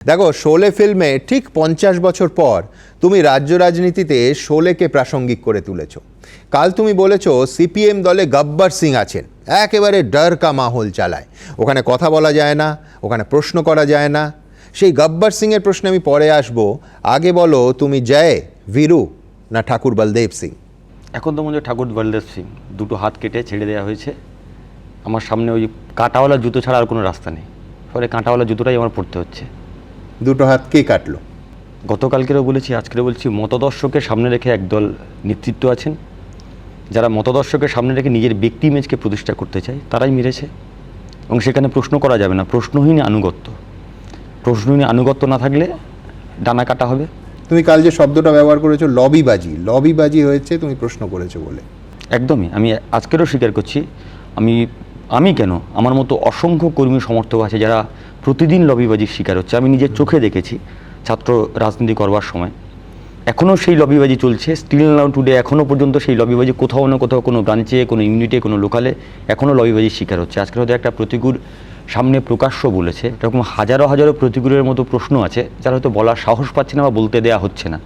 দেখো, শোলে ফিল্মে ঠিক 50 বছর পর তুমি রাজ্য রাজনীতিতে শোলেকে প্রাসঙ্গিক করে তুলেছ। কাল তুমি বলেছ সিপিএম দলে গব্বর সিং আছেন, একেবারে ডর কা মাহল চালায়, ওখানে কথা বলা যায় না, ওখানে প্রশ্ন করা যায় না। সেই গব্বর সিংয়ের প্রশ্নে আমি পরে আসব, আগে বলো তুমি জয় বীরু না ঠাকুর বলদেব সিং? এখন তো মনে হয় ঠাকুর বলদেব সিং। দুটো হাত কেটে ছেড়ে দেওয়া হয়েছে। আমার সামনে ওই কাঁটাওয়ালা জুতো ছাড়া আর কোনো রাস্তা নেই, ফলে কাঁটাওয়ালা জুতোটাই আমার পড়তে হচ্ছে। দুটো হাত কে কাটলো? গতকালকেরও বলেছি, আজকেরও বলছি, মতদর্শকে সামনে রেখে একদল নেতৃত্ব আছেন, যারা মতদর্শকে সামনে রেখে নিজের ব্যক্তি ইমেজকে প্রতিষ্ঠা করতে চায়, তারাই মেরেছে। এবং সেখানে প্রশ্ন করা যাবে না, প্রশ্নহীন আনুগত্য। প্রশ্নহীন আনুগত্য না থাকলে ডানা কাটা হবে। তুমি কাল যে শব্দটা ব্যবহার করেছো লবিবাজি, লবিবাজি হয়েছে তুমি প্রশ্ন করেছো বলে। একদমই, আমি আজকেরও স্বীকার করছি, আমি কেন, আমার মতো অসংখ্য কর্মী সমর্থক আছে যারা প্রতিদিন লবিবাজির শিকার হচ্ছে। আমি নিজের চোখে দেখেছি ছাত্র রাজনীতি করবার সময়। এখনও সেই লবিবাজি চলছে, স্টিল নাও টুডে এখনও পর্যন্ত সেই লবিবাজি কোথাও না কোথাও, কোনো ব্রাঞ্চে, কোনো ইউনিটে, কোনো লোকালে এখনও লবিবাজির শিকার হচ্ছে। আজকে হয়তো একটা প্রতিকূল সামনে প্রকাশ্য বলেছে, এরকম হাজারো হাজারো প্রতিকূলের মতো প্রশ্ন আছে যারা হয়তো বলার সাহস পাচ্ছে না বা বলতে দেওয়া হচ্ছে না।